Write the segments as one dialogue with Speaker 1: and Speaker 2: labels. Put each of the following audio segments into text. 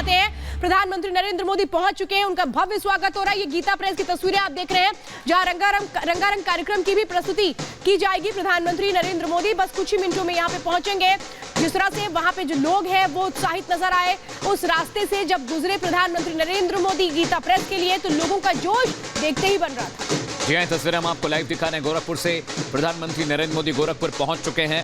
Speaker 1: दिखाते हैं। प्रधानमंत्री नरेंद्र मोदी पहुंच चुके हैं, उनका भव्य स्वागत हो रहा है। ये गीता प्रेस की तस्वीरें आप देख रहे हैं, जहां रंगारंग कार्यक्रम की भी प्रस्तुति की जाएगी। प्रधानमंत्री नरेंद्र मोदी बस कुछ ही मिनटों में यहाँ पे पहुंचेंगे। जिस तरह से वहां पे जो लोग हैं वो उत्साहित नजर आए, उस रास्ते से जब गुजरे प्रधानमंत्री नरेंद्र मोदी गीता प्रेस के लिए, तो लोगों का जोश देखते ही बन रहा था।
Speaker 2: जी हाँ, तस्वीरें हम आपको लाइव दिखा रहे हैं। गोरखपुर से प्रधानमंत्री नरेंद्र मोदी गोरखपुर पहुंच चुके हैं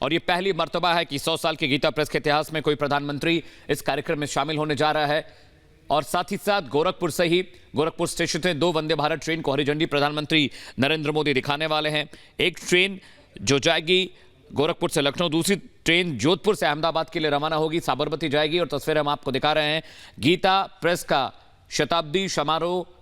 Speaker 2: और ये पहली मर्तबा है कि 100 साल के गीता प्रेस के इतिहास में कोई प्रधानमंत्री इस कार्यक्रम में शामिल होने जा रहा है। और साथ ही साथ गोरखपुर से ही गोरखपुर स्टेशन से 2 वंदे भारत ट्रेन को हरी झंडी प्रधानमंत्री नरेंद्र मोदी दिखाने वाले हैं। एक ट्रेन जो जाएगी गोरखपुर से लखनऊ, दूसरी ट्रेन जोधपुर से अहमदाबाद के लिए रवाना होगी, साबरमती जाएगी। और तस्वीरें हम आपको दिखा रहे हैं, गीता प्रेस का शताब्दी समारोह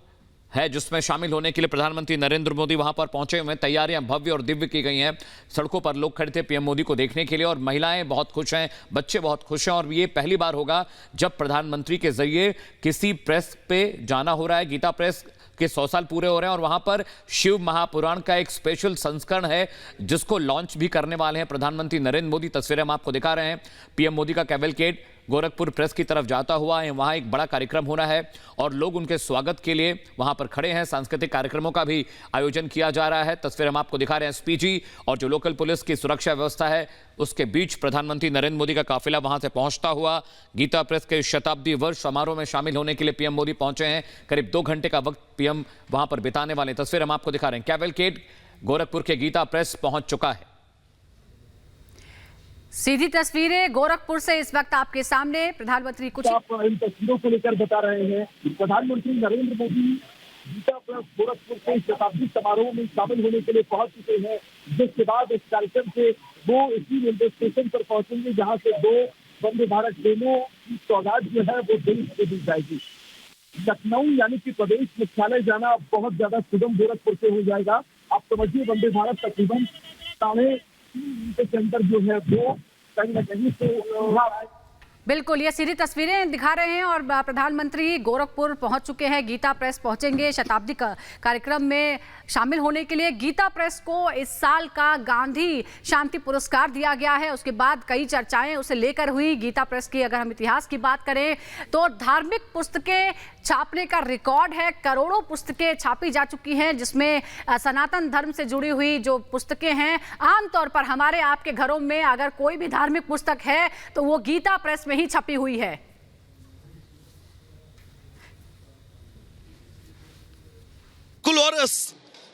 Speaker 2: है जिसमें शामिल होने के लिए प्रधानमंत्री नरेंद्र मोदी वहां पर पहुंचे हुए हैं। तैयारियां भव्य और दिव्य की गई हैं। सड़कों पर लोग खड़े थे पीएम मोदी को देखने के लिए और महिलाएं बहुत खुश हैं, बच्चे बहुत खुश हैं। और ये पहली बार होगा जब प्रधानमंत्री के जरिए किसी प्रेस पे जाना हो रहा है। गीता प्रेस के 100 साल पूरे हो रहे हैं और वहां पर शिव महापुराण का एक स्पेशल संस्करण है जिसको लॉन्च भी करने वाले हैं प्रधानमंत्री नरेंद्र मोदी। तस्वीरें हम आपको दिखा रहे हैं, पीएम मोदी का कैवलकेड गोरखपुर प्रेस की तरफ जाता हुआ है। वहां एक बड़ा कार्यक्रम होना है और लोग उनके स्वागत के लिए वहां पर खड़े हैं। सांस्कृतिक कार्यक्रमों का भी आयोजन किया जा रहा है। तस्वीरें हम आपको दिखा रहे हैं, एसपीजी और जो लोकल पुलिस की सुरक्षा व्यवस्था है उसके बीच प्रधानमंत्री नरेंद्र मोदी का काफिला वहां से पहुंचता हुआ गीता प्रेस के शताब्दी वर्ष समारोह में शामिल होने के लिए पीएम मोदी पहुंचे हैं। करीब 2 घंटे का वक्त पीएम वहां पर बिताने वाले। तस्वीरें हम आपको दिखा रहे हैं, कैवलकेड गोरखपुर के गीता प्रेस पहुंच चुका है।
Speaker 3: सीधी तस्वीरें गोरखपुर से इस वक्त आपके सामने। प्रधानमंत्री कुछ
Speaker 4: आप इन तस्वीरों को लेकर बता रहे हैं। प्रधानमंत्री नरेंद्र मोदी गीता प्रेस गोरखपुर के शताब्दी समारोह में शामिल होने के लिए पहुंच चुके हैं, जिसके बाद इस कार्यक्रम से वो इसी रेलवे स्टेशन पर पहुंचेंगे जहां से 2 वंदे भारत ट्रेनों की सौगात जो है वो देश को दी जाएगी। लखनऊ यानी कि प्रदेश मुख्यालय जाना बहुत ज्यादा सुगम गोरखपुर से हो जाएगा। आप समझिए, वंदे भारत तकरीबन 3.5 घंटे के अंदर जो है वो कहीं ना कहीं से
Speaker 3: बिल्कुल ये सीधी तस्वीरें दिखा रहे हैं। और प्रधानमंत्री गोरखपुर पहुंच चुके हैं, गीता प्रेस पहुंचेंगे शताब्दी कार्यक्रम में शामिल होने के लिए। गीता प्रेस को इस साल का गांधी शांति पुरस्कार दिया गया है। उसके बाद कई चर्चाएं उसे लेकर हुई। गीता प्रेस की अगर हम इतिहास की बात करें तो धार्मिक पुस्तकें छापने का रिकॉर्ड है। करोड़ों पुस्तकें छापी जा चुकी हैं, जिसमें सनातन धर्म से जुड़ी हुई जो पुस्तकें हैं। आमतौर पर हमारे आपके घरों में अगर कोई भी धार्मिक पुस्तक है तो वो गीता प्रेस में ही छपी हुई है।
Speaker 5: कुल और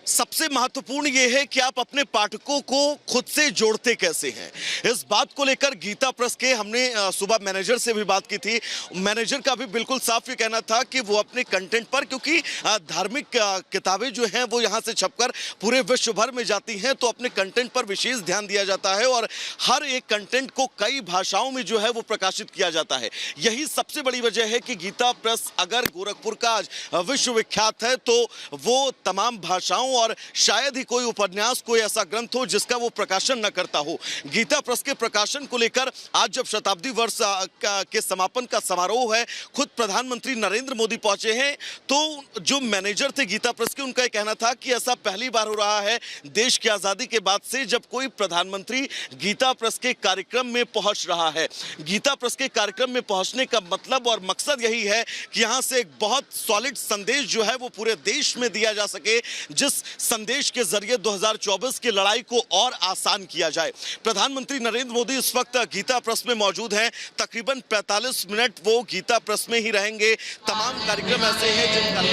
Speaker 5: सबसे महत्वपूर्ण यह है कि आप अपने पाठकों को खुद से जोड़ते कैसे हैं। इस बात को लेकर गीता प्रेस के हमने सुबह मैनेजर से भी बात की थी। मैनेजर का भी बिल्कुल साफ ये कहना था कि वो अपने कंटेंट पर, क्योंकि धार्मिक किताबें जो हैं वो यहाँ से छपकर पूरे विश्व भर में जाती हैं, तो अपने कंटेंट पर विशेष ध्यान दिया जाता है और हर एक कंटेंट को कई भाषाओं में जो है वो प्रकाशित किया जाता है। यही सबसे बड़ी वजह है कि गीता प्रेस अगर गोरखपुर का आज विश्वविख्यात है तो वो तमाम भाषाओं और शायद ही कोई उपन्यास, कोई ऐसा ग्रंथ हो जिसका वो प्रकाशन न करता हो। गीता प्रेस के प्रकाशन को लेकर आज जब शताब्दी वर्ष के समापन का समारोह है, खुद प्रधानमंत्री नरेंद्र मोदी पहुंचे हैं। तो जो मैनेजर थे गीता प्रेस के, उनका कहना था कि ऐसा पहली बार हो रहा है देश की आजादी के बाद से जब कोई प्रधानमंत्री गीता प्रेस के कार्यक्रम में पहुंच रहा है। गीता प्रेस के कार्यक्रम में पहुंचने का मतलब और मकसद यही है कि यहां से एक बहुत सॉलिड संदेश जो है वो पूरे देश में दिया जा सके, जिस संदेश के जरिए 2024 की लड़ाई को और आसान किया जाए। प्रधानमंत्री नरेंद्र मोदी इस वक्त गीता प्रेस में मौजूद हैं। तकरीबन 45 मिनट वो गीता प्रेस में ही रहेंगे। तमाम कार्यक्रम ऐसे हैं जिनका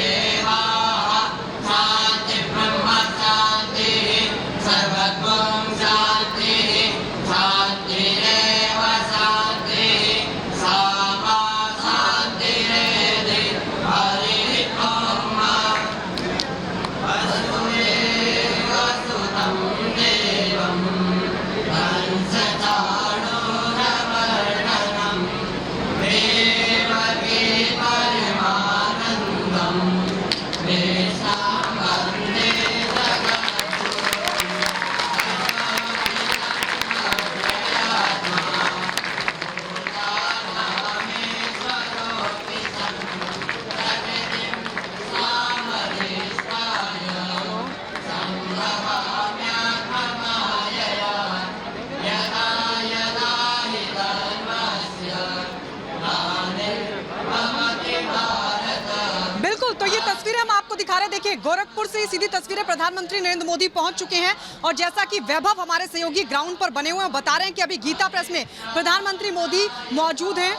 Speaker 6: तो ये तस्वीरें हम आपको दिखा रहे हैं। देखिए, गोरखपुर से सीधी तस्वीरें प्रधानमंत्री नरेंद्र मोदी पहुंच चुके हैं और जैसा कि वैभव हमारे सहयोगी ग्राउंड पर बने हुए हैं बता रहे हैं कि अभी गीता प्रेस में प्रधानमंत्री मोदी मौजूद हैं।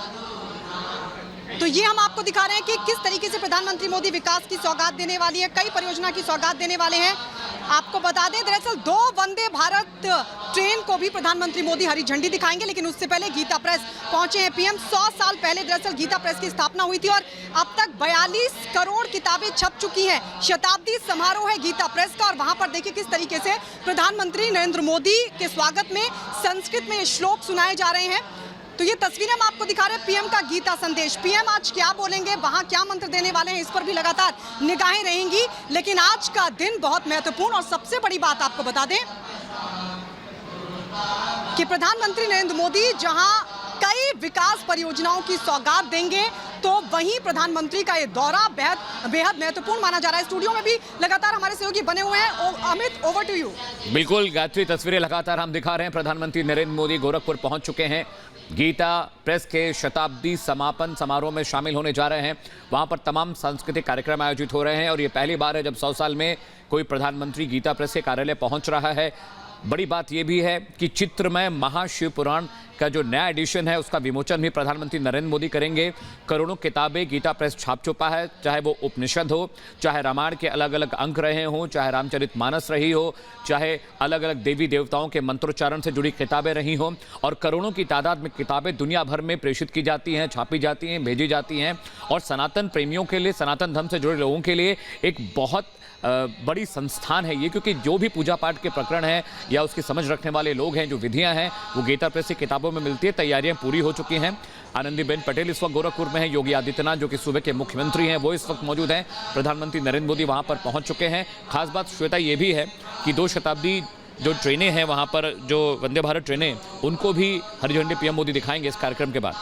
Speaker 6: तो ये हम आपको दिखा रहे हैं कि किस तरीके से प्रधानमंत्री मोदी विकास की सौगात देने वाली है, कई परियोजना की सौगात देने वाले हैं। आपको बता दें, दरअसल 2 वंदे भारत ट्रेन को भी प्रधानमंत्री मोदी हरी झंडी दिखाएंगे, लेकिन उससे पहले गीता प्रेस पहुंचे हैं। पीएम 100 साल पहले दरअसल गीता प्रेस की स्थापना हुई थी और अब तक 42 करोड़ किताबें छप चुकी हैं। शताब्दी समारोह है गीता प्रेस का और वहां पर देखिए किस तरीके से प्रधानमंत्री नरेंद्र मोदी के स्वागत में संस्कृत में श्लोक सुनाए जा रहे हैं। तो ये तस्वीरें हम आपको दिखा रहे हैं पीएम का गीता संदेश। पीएम आज क्या बोलेंगे, वहां क्या मंत्र देने वाले हैं, इस पर भी लगातार निगाहें रहेंगी। लेकिन आज का दिन बहुत महत्वपूर्ण और सबसे बड़ी बात आपको बता दें कि प्रधानमंत्री नरेंद्र मोदी जहां कई विकास परियोजनाओं की सौगात देंगे, तो वहीं प्रधानमंत्री का ये दौरा बेहद महत्वपूर्ण माना जा रहा है। स्टूडियो में भी लगातार हमारे सहयोगी बने हुए हैं। Amit, over to you.
Speaker 2: बिल्कुल गायत्री, तस्वीरें लगातार हम दिखा रहे हैं। प्रधानमंत्री नरेंद्र मोदी गोरखपुर पहुंच चुके हैं। गीता प्रेस के शताब्दी समापन समारोह में शामिल होने जा रहे हैं। वहां पर तमाम सांस्कृतिक कार्यक्रम आयोजित हो रहे हैं और ये पहली बार है जब 100 साल में कोई प्रधानमंत्री गीता प्रेस के कार्यालय पहुंच रहा है। बड़ी बात यह भी है कि चित्रमय महाशिव पुराण का जो नया एडिशन है उसका विमोचन भी प्रधानमंत्री नरेंद्र मोदी करेंगे। करोड़ों किताबें गीता प्रेस छाप चुका है, चाहे वो उपनिषद हो, चाहे रामायण के अलग अलग अंक रहे हों, चाहे रामचरितमानस रही हो, चाहे अलग अलग देवी देवताओं के मंत्रोच्चारण से जुड़ी किताबें रही हों। और करोड़ों की तादाद में किताबें दुनिया भर में प्रेषित की जाती हैं, छापी जाती हैं, भेजी जाती हैं। और सनातन प्रेमियों के लिए, सनातन धर्म से जुड़े लोगों के लिए एक बहुत बड़ी संस्थान है ये, क्योंकि जो भी पूजा पाठ के प्रकरण हैं या उसकी समझ रखने वाले लोग हैं, जो विधियां हैं, वो गीता प्रेस की किताबों में मिलती है। तैयारियां पूरी हो चुकी हैं। आनंदीबेन पटेल इस वक्त गोरखपुर में हैं। योगी आदित्यनाथ जो कि सूबे के मुख्यमंत्री हैं वो इस वक्त मौजूद हैं। प्रधानमंत्री नरेंद्र मोदी वहां पर पहुंच चुके हैं। खास बात श्वेता ये भी है कि 2 शताब्दी जो ट्रेनें हैं वहां पर, जो वंदे भारत ट्रेनें, उनको भी हरी झंडी पीएम मोदी दिखाएंगे इस कार्यक्रम के बाद।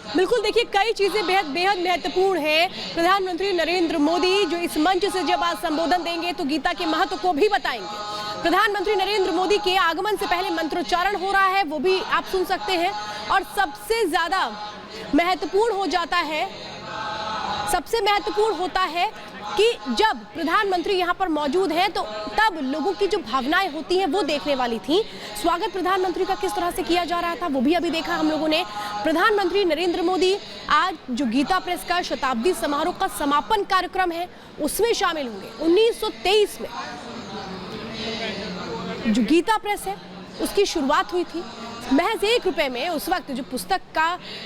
Speaker 1: बिल्कुल, देखिए कई चीजें बेहद महत्वपूर्ण है। प्रधानमंत्री नरेंद्र मोदी जो इस मंच से जब आज संबोधन देंगे तो गीता के महत्व को भी बताएंगे। प्रधानमंत्री नरेंद्र मोदी के आगमन से पहले मंत्रोच्चारण हो रहा है, वो भी आप सुन सकते हैं। और सबसे ज्यादा महत्वपूर्ण होता है कि जब प्रधानमंत्री यहाँ पर मौजूद हैं तो तब लोगों की जो भावनाएं होती हैं वो देखने वाली थी। स्वागत प्रधानमंत्री का किस तरह से किया जा रहा था वो भी अभी देखा हम लोगों ने। प्रधानमंत्री नरेंद्र मोदी आज जो गीता प्रेस का शताब्दी समारोह का समापन कार्यक्रम है उसमें शामिल होंगे। 1923 में जो गीता प्रेस है उसकी शुरुआत हुई थी महज 1 रुपए में। उस वक्त जो पुस्तक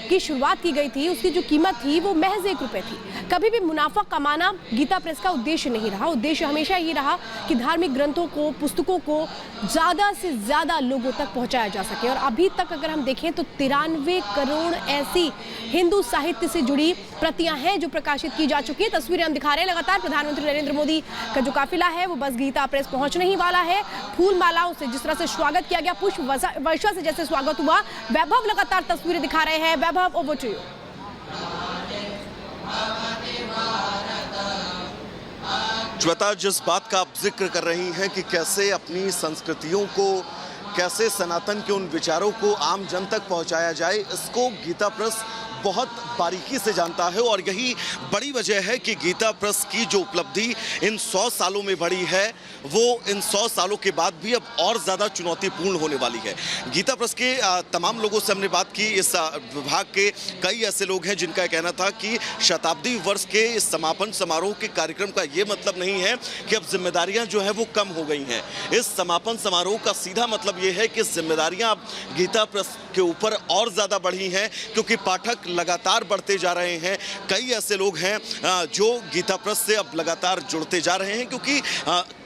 Speaker 1: की शुरुआत की गई थी उसकी जो कीमत थी वो महज 1 रुपए थी। कभी भी मुनाफा कमाना गीता प्रेस का उद्देश्य नहीं रहा। उद्देश्य हमेशा ये रहा कि धार्मिक ग्रंथों को, पुस्तकों को ज़्यादा से ज़्यादा लोगों तक पहुंचाया जा सके। और अभी तक अगर हम देखें तो 93 करोड़ ऐसी हिंदू साहित्य से जुड़ी प्रतियां हैं जो प्रकाशित की जा चुकी है। तस्वीरें हम दिखा रहे हैं लगातार। प्रधानमंत्री नरेंद्र मोदी का जो काफिला है वो बस गीता प्रेस पहुंचने ही वाला है। फूल मालाओं से जिस तरह से स्वागत किया गया, पुष्प वर्षा से जैसे स्वागत हुआ। वैभव लगातार तस्वीरें दिखा रहे हैं। वैभव, ओवर टू यू।
Speaker 5: श्वेता, जिस बात का आप जिक्र कर रही हैं कि कैसे अपनी संस्कृतियों को, कैसे सनातन के उन विचारों को आम जन तक पहुंचाया जाए, इसको गीता प्रेस बहुत बारीकी से जानता है। और यही बड़ी वजह है कि गीता प्रेस की जो उपलब्धि इन 100 सालों में बढ़ी है वो इन 100 सालों के बाद भी अब और ज़्यादा चुनौतीपूर्ण होने वाली है। गीता प्रेस के तमाम लोगों से हमने बात की। इस विभाग के कई ऐसे लोग हैं जिनका कहना था कि शताब्दी वर्ष के इस समापन समारोह के कार्यक्रम का ये मतलब नहीं है कि अब जिम्मेदारियां जो है वो कम हो गई हैं। इस समापन समारोह का सीधा मतलब ये है कि जिम्मेदारियां अब गीता प्रेस के ऊपर और ज़्यादा बढ़ी हैं, क्योंकि पाठक लगातार बढ़ते जा रहे हैं। कई ऐसे लोग हैं जो गीता प्रेस से अब लगातार जुड़ते जा रहे हैं, क्योंकि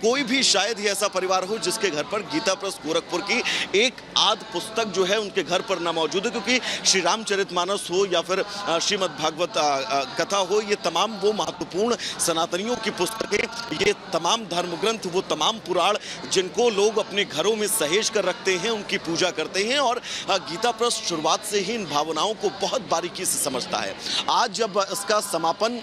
Speaker 5: कोई भी शायद ही ऐसा परिवार हो जिसके घर पर गीता प्रेस गोरखपुर की एक आध पुस्तक जो है उनके घर पर ना मौजूद है। क्योंकि श्री रामचरितमानस हो या फिर श्रीमद् भागवत कथा हो, ये तमाम वो महत्वपूर्ण सनातनियों की पुस्तकें, ये तमाम धर्म ग्रंथ, वो तमाम पुराण जिनको लोग अपने घरों में सहेज कर रखते हैं, उनकी पूजा करते हैं। और गीता प्रेस शुरुआत से ही इन भावनाओं को बहुत बारीकी से समझता है। आज जब इसका समापन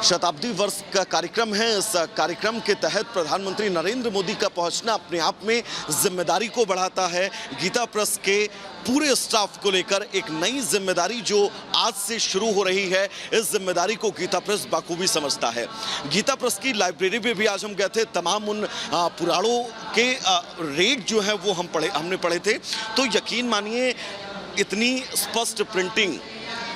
Speaker 5: शताब्दी वर्ष का कार्यक्रम है। इस कार्यक्रम के तहत प्रधानमंत्री नरेंद्र मोदी का पहुंचना अपने आप में जिम्मेदारी को बढ़ाता है। गीता प्रेस के पूरे स्टाफ को लेकर एक नई जिम्मेदारी जो आज से शुरू हो रही है, इस जिम्मेदारी को गीता प्रेस बाखूबी समझता है। गीता प्रेस की लाइब्रेरी में भी आज हम गए थे। तमाम उन पुराणों के रेट जो है वो हमने पढ़े थे। तो यकीन मानिए, इतनी स्पष्ट प्रिंटिंग,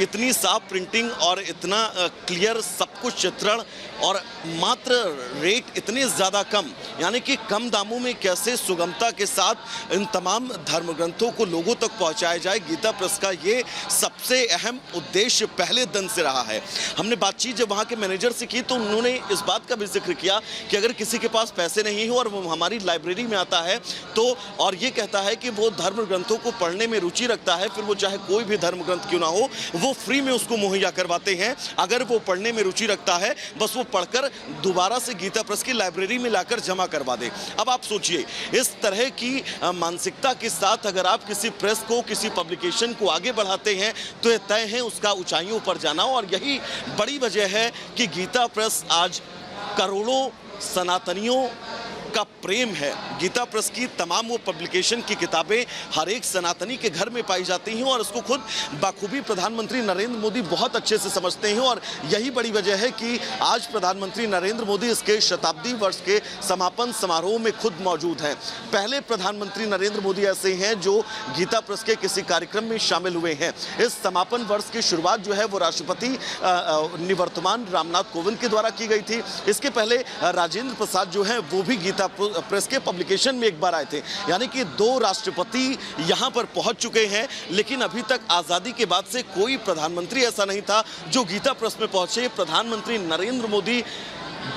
Speaker 5: इतनी साफ प्रिंटिंग और इतना क्लियर सब कुछ चित्रण और मात्र रेट इतने ज़्यादा कम, यानी कि कम दामों में कैसे सुगमता के साथ इन तमाम धर्म ग्रंथों को लोगों तक पहुंचाया जाए, गीता प्रेस का ये सबसे अहम उद्देश्य पहले दिन से रहा है। हमने बातचीत जब वहाँ के मैनेजर से की तो उन्होंने इस बात का भी जिक्र किया कि अगर किसी के पास पैसे नहीं हो और वो हमारी लाइब्रेरी में आता है तो और ये कहता है कि वो धर्म ग्रंथों को पढ़ने में रुचि रखता है, फिर वो चाहे कोई भी धर्म ग्रंथ क्यों ना हो, वो फ्री में उसको मुहैया करवाते हैं। अगर वो पढ़ने में रुचि रखता है, बस वो पढ़कर दोबारा से गीता प्रेस की लाइब्रेरी में लाकर जमा करवा दे। अब आप सोचिए, इस तरह की मानसिकता के साथ अगर आप किसी प्रेस को, किसी पब्लिकेशन को आगे बढ़ाते हैं तो ये तय है उसका ऊंचाइयों पर जाना। और यही बड़ी वजह है कि गीता प्रेस आज करोड़ों सनातनियों का प्रेम है। गीता प्रेस की तमाम वो पब्लिकेशन की किताबें हर एक सनातनी के घर में पाई जाती हैं और इसको खुद बाखूबी प्रधानमंत्री नरेंद्र मोदी बहुत अच्छे से समझते हैं। और यही बड़ी वजह है कि आज प्रधानमंत्री नरेंद्र मोदी इसके शताब्दी वर्ष के समापन समारोह में खुद मौजूद हैं। पहले प्रधानमंत्री नरेंद्र मोदी ऐसे हैं जो गीता प्रेस के किसी कार्यक्रम में शामिल हुए हैं। इस समापन वर्ष की शुरुआत जो है वो राष्ट्रपति निवर्तमान रामनाथ कोविंद के द्वारा की गई थी। इसके पहले राजेंद्र प्रसाद जो है वो भी गीता प्रेस के पब्लिकेशन में एक बार आए थे। यानी कि 2 राष्ट्रपति यहां पर पहुंच चुके हैं, लेकिन अभी तक आजादी के बाद से कोई प्रधानमंत्री ऐसा नहीं था जो गीता प्रेस में पहुंचे। प्रधानमंत्री नरेंद्र मोदी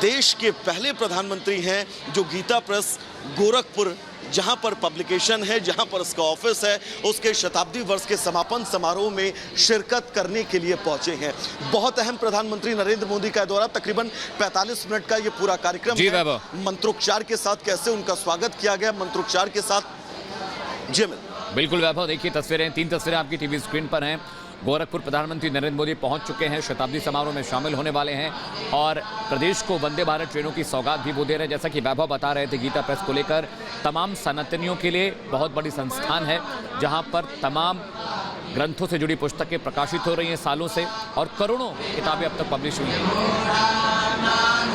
Speaker 5: देश के पहले प्रधानमंत्री हैं जो गीता प्रेस गोरखपुर, जहां पर पब्लिकेशन है, जहां पर उसका ऑफिस है, उसके शताब्दी वर्ष के समापन समारोह में शिरकत करने के लिए पहुंचे हैं। बहुत अहम प्रधानमंत्री नरेंद्र मोदी का दौरा, तकरीबन 45 मिनट का ये पूरा कार्यक्रम है। मंत्रोच्चार के साथ कैसे उनका स्वागत किया गया, मंत्रोच्चार के साथ। जी
Speaker 2: बिल्कुल वैभव, देखिए तस्वीरें, 3 तस्वीरें आपकी टीवी स्क्रीन पर हैं। गोरखपुर प्रधानमंत्री नरेंद्र मोदी पहुंच चुके हैं, शताब्दी समारोह में शामिल होने वाले हैं और प्रदेश को वंदे भारत ट्रेनों की सौगात भी वो दे रहे हैं। जैसा कि वैभव बता रहे थे, गीता प्रेस को लेकर तमाम सनातनियों के लिए बहुत बड़ी संस्थान है जहां पर तमाम ग्रंथों से जुड़ी पुस्तकें प्रकाशित हो रही हैं सालों से और करोड़ों किताबें अब तक पब्लिश हुई हैं।